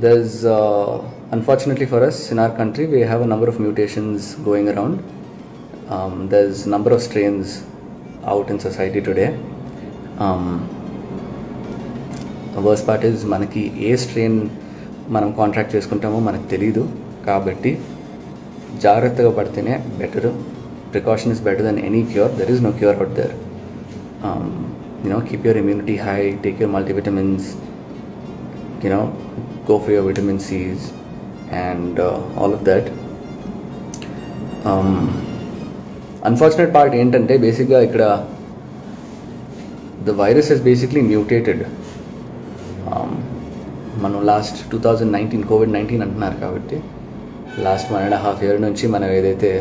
there's unfortunately for us in our country, we have a number of mutations going around. There's a number of strains out in society today. The worst part is మనకి ఏ strain మనం contract చేసుకుంటామో మనకు తెలీదు. కాబట్టి జాగ్రత్తగా పడితేనే better. Precaution is better than any cure. There is no cure out there. Keep your immunity high, take your multivitamins, go for your vitamin C's and all of that. Unfortunate part ఏంటంటే బేసిక్గా ఇక్కడ the virus has basically mutated. మనం last 2019 COVID-19 అంటున్నారు కాబట్టి last 1.5 year నుంచి మనం ఏదైతే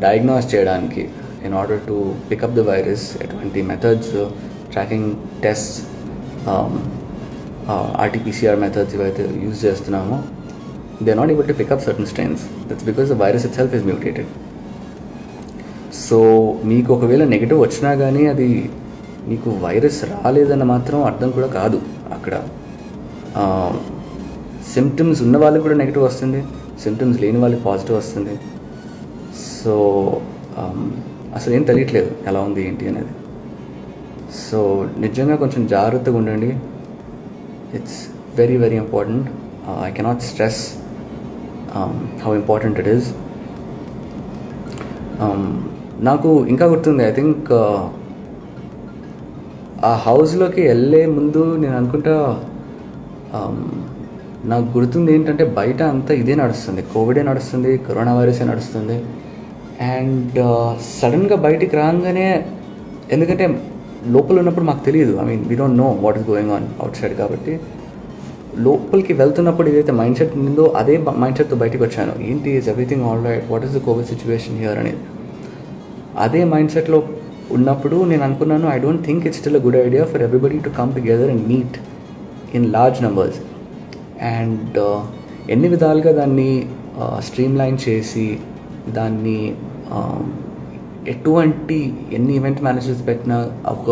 diagnose చేయడానికి in order to pick up the virus, ఎటువంటి methods, tracking test, RT-PCR methods ఇవైతే యూజ్ చేస్తున్నామో, they are not able to pick up certain strains. That's because the virus itself is mutated. So మీకు ఒకవేళ negative వచ్చినా కానీ అది మీకు virus రాలేదన్న మాత్రం అర్థం కూడా కాదు. అక్కడ సిమ్టమ్స్ ఉన్న వాళ్ళకి కూడా నెగిటివ్ వస్తుంది, సిమ్టమ్స్ లేని వాళ్ళకి పాజిటివ్ వస్తుంది. సో అసలు ఏం తెలియట్లేదు ఎలా ఉంది ఏంటి అనేది. సో నిజంగా కొంచెం జాగ్రత్తగా ఉండండి. It's very very important. I cannot stress how important it is. నాకు ఇంకా గుర్తుంది, ఐ థింక్ ఆ హౌస్లోకి వెళ్ళే ముందు నేను అనుకుంటా, నాకు గుర్తుంది ఏంటంటే బయట అంతా ఇదే నడుస్తుంది, కోవిడే నడుస్తుంది, కరోనా వైరసే నడుస్తుంది. అండ్ సడన్గా బయటికి రాగానే, ఎందుకంటే లోపల ఉన్నప్పుడు మాకు తెలియదు, I mean we don't know what is going on out side. కాబట్టి లోపలికి వెళ్తున్నప్పుడు ఏదైతే మైండ్ సెట్ ఉందో అదే మైండ్ సెట్తో బయటకు వచ్చాను. ఏంటి, is everything all right, what is the Covid situation here అనేది. అదే మైండ్ సెట్లో ఉన్నప్పుడు నేను అనుకున్నాను, I don't think it's still a good idea for everybody to come together and meet in large numbers. And ఎన్ని విధాలుగా దాన్ని స్ట్రీమ్ లైన్ చేసి దాన్ని ఎటువంటి ఎన్ని ఈవెంట్ మేనేజర్స్ పెట్టినా ఒక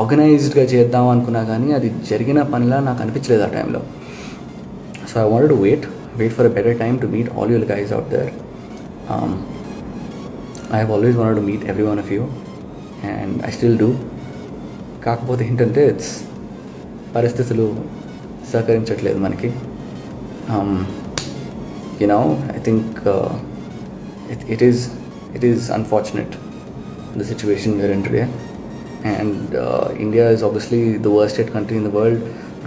ఆర్గనైజ్డ్గా చేద్దాం అనుకున్నా కానీ అది జరిగిన పనిలా నాకు అనిపించలేదు ఆ టైంలో. So I wanted to wait for a better time to meet all your guys out there. I have always wanted to meet every one of you and I still do. కాకపోతే ఏంటంటే పరిస్థితులు సహకరించట్లేదు మనకి. I think it is unfortunate the situation we are in today, and India is obviously the worst hit country in the world.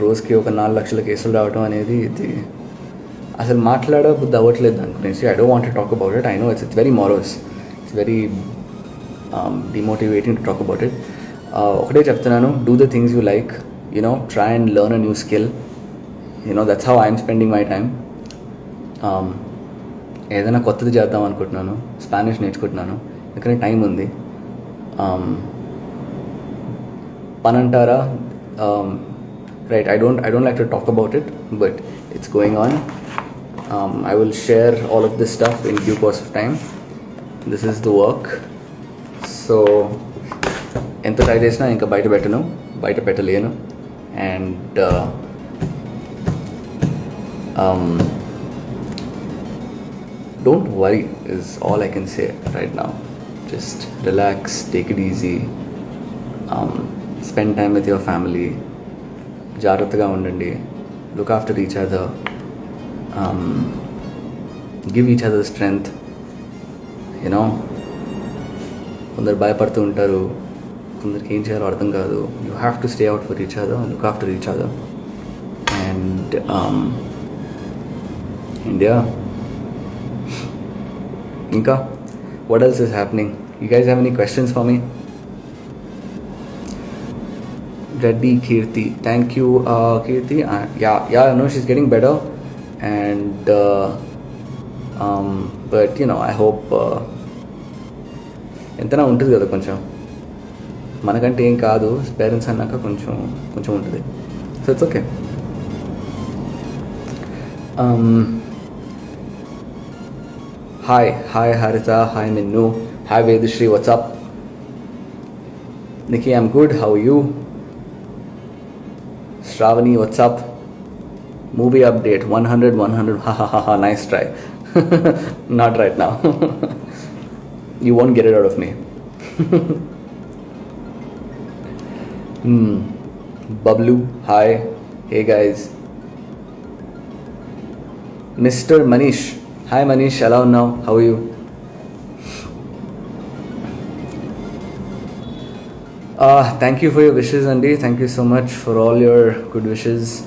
రోజుకి ఒక 4 లక్షల కేసులు రావడం అనేది ఇది అసలు మాట్లాడబుద్ధి అవ్వట్లేదు దాని గురించి. I don't want to talk about it. I know it's very morose. It's very demotivating to talk about it. ఒకటే చెప్తున్నాను, do the things you like, try and learn a new skill. That's how I'm spending my time. ఏదైనా కొత్తది చేద్దాం అనుకుంటున్నాను, Spanish నేర్చుకుంటున్నాను, ఎందుకంటే time ఉంది. పని అంటారా, right, I don't like to talk about it, but it's going on. I will share all of this stuff in due course of time. This is the work. So ఎంత try చేసినా ఇంకా బయట పెట్టలేను. And don't worry is all I can say right now. Just relax, take it easy, spend time with your family, జాగ్రత్తగా ఉండండి, look after each other, give each other strength. కొందరు భయపడుతూ ఉంటారు, కొందరికి ఏం చేయాలో అర్థం కాదు. You have to stay out for each other, look after each other. And India, ఇంకా what else is happening? You guys have any questions for me? Reddy Kirti, thank you Kirti. Yeah, I know she's getting better, and but I hope ఎంతనా ఉంటుంది కదా, కొంచెం మనకంటే ఏం కాదు, parents అన్నాక కొంచెం ఉంటుంది. So it's okay. హాయ్ హరిత, hi Minnu, hi Vedasri, WhatsApp. Nikki, I'm good, how are you? Shravani, what's up? Movie update 100 100. Ha ha ha ha. Nice try. Not right now. You won't get it out of me. Bablu, hi. Hey guys. Mr. Manish. Hi Manish, hello now. How are you? Thank you for your wishes, Andy. Thank you so much for all your good wishes.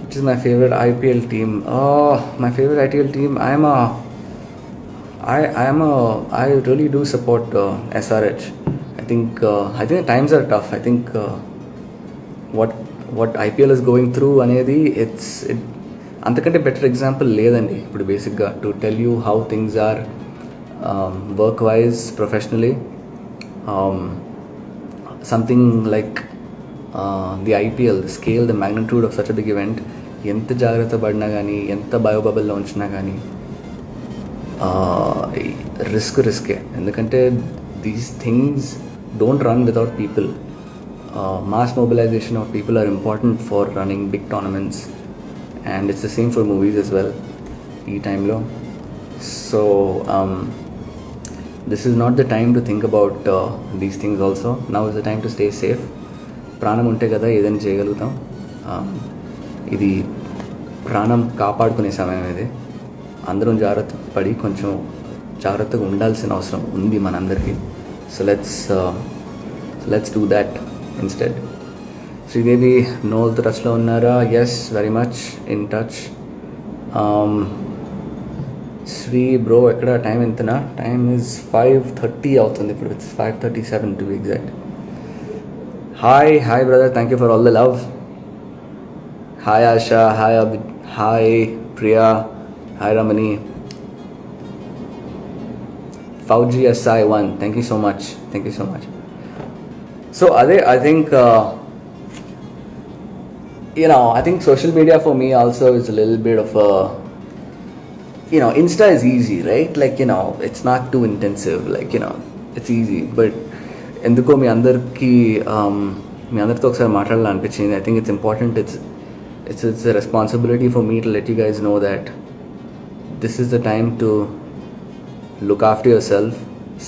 Which is my favorite IPL team? Oh, my favorite IPL team. I really do support SRH. I think the times are tough. I think what IPL is going through అనేది అంతకంటే better example లేదండి ఇప్పుడు బేసిక్గా to tell you how things are work wise professionally something like the IPL the scale the magnitude of such a big event ఎంత జాగ్రత్త పడినా కానీ ఎంత బయోబబుల్లో ఉంచినా కానీ రిస్కే ఎందుకంటే these things don't run without people. Mass mobilization of people are important for running big tournaments, and it's the same for movies as well. E-time lo. So this is not the time to think about these things also. Now is the time to stay safe. ప్రాణం ఉంటే కదా ఏదైనా చేయగలుగుతాం. ఇది ప్రాణం కాపాడుకునే సమయం ఇది. అందరం జాగ్రత్త పడి కొంచెం జాగ్రత్తగా ఉండాల్సిన అవసరం ఉంది మనందరికీ. So let's do that instead. Sridevi, no touch lo unnara? Yes, very much in touch. Sri bro, ekkada time entana? Time is 5:30 avutundi ippudu. It's 5:37 to be exact. Hi brother, thank you for all the love. Hi Asha, hi Priya, hi Ramani. Fauji SI1, thank you so much. So I think I think social media for me also is a little bit of a, Insta is easy, right? Like, it's not too intensive, like, it's easy. But ఎందుకో మీ అందరితో ఒకసారి మాట్లాడాలనిపించింది. I think it's important. It's a responsibility for me to let you guys know that this is the time to look after yourself,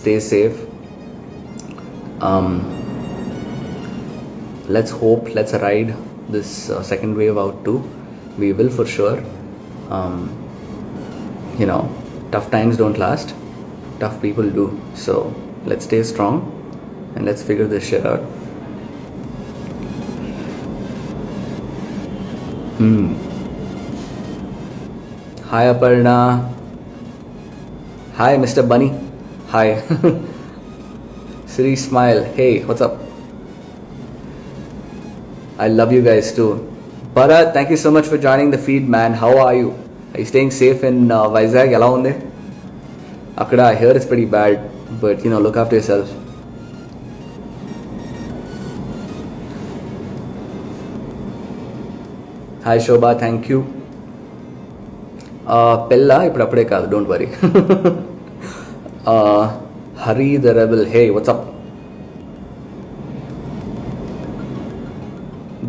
stay safe. Let's hope, let's ride this second wave out too. We will for sure. Tough times don't last. Tough people do. So let's stay strong and let's figure this shit out. Hi Aparna. Hi Mr. Bunny. Hi. Siri smile. Hey, what's up? I love you guys too. Bharat, thank you so much for joining the feed, man. How are you? Are you staying safe in Vizag? Ela undi? Akkada, I hear it's pretty bad, but look after yourself. Hi Shobha, thank you. Pella, ippudu appude kaadu, don't worry. Hari the Rebel, hey, what's up?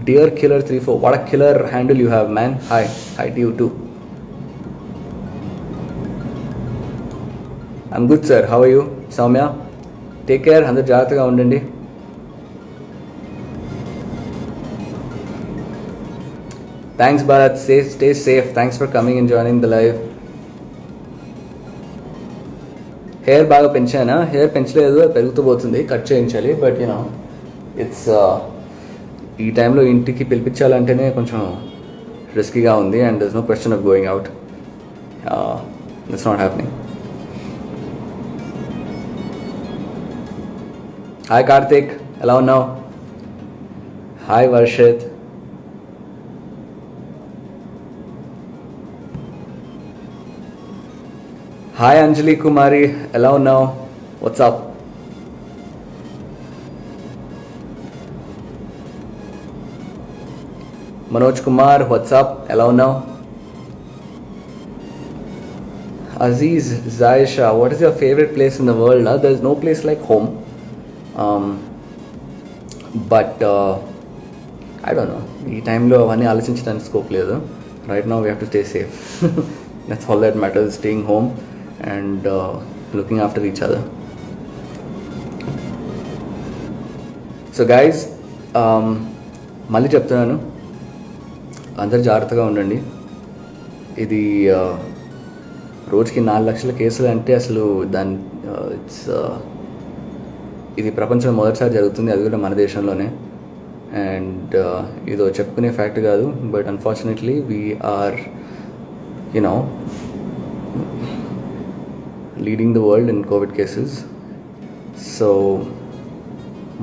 Dear Killer 34, what a killer handle you have, man. Hi to you too. I'm good, sir. How are you? Soumya, take care. Andaru jagrathaga undandi. Thanks Bharat, stay safe. Thanks for coming and joining the live. Hair baga penchana, hair penchaledu, perugutu potundi, cut cheyinchali, but it's ఈ టైంలో ఇంటికి పిలిపించాలంటేనే కొంచెం రిస్కీగా ఉంది and there's no question of going out. It's not happening. Hi Karthik, ఎలా ఉన్నావు? Hi Varshith. Hi Anjali Kumari, ఎలా ఉన్నావు? వాట్సాప్? మనోజ్ కుమార్, వాట్సాప్, ఎలా ఉన్నావు? Aziz Zaisha, what is your favorite place in the world? There's no place like home. But I don't know, ఈ టైంలో అవన్నీ ఆలోచించడానికి స్కోప్ లేదు. Right now we have to stay safe. That's all that matters, staying home and looking after each other. So guys, మళ్ళీ చెప్తున్నాను, అందరు జాగ్రత్తగా ఉండండి. ఇది రోజుకి 4 లక్షల కేసులు అంటే అసలు దాని ఇది ప్రపంచంలో మొదటిసారి జరుగుతుంది, అది కూడా మన దేశంలోనే. అండ్ ఇదో చెప్పుకునే ఫ్యాక్ట్ కాదు, but unfortunately we're leading the world in covid cases. So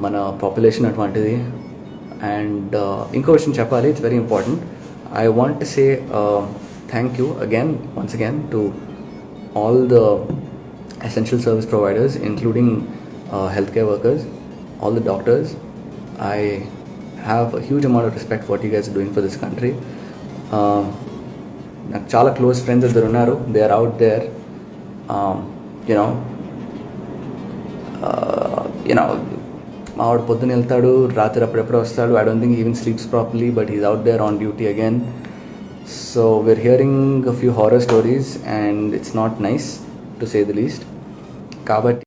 మన పాపులేషన్ అటువంటిది. అండ్ ఇంకో విషయం చెప్పాలి, it's very important. I want to say thank you once again to all the essential service providers, including healthcare workers, all the doctors. I have a huge amount of respect for what you guys are doing for this country. నాకు చాలా close friends ఇద్దరు ఉన్నారు. They are out there, మావాడు పొద్దున్న వెళ్తాడు, రాత్రి అప్పుడెప్పుడో వస్తాడు. I don't think even sleeps properly, but he's out there on duty again. So we're hearing a few horror stories and it's not nice to say the least. Kabatti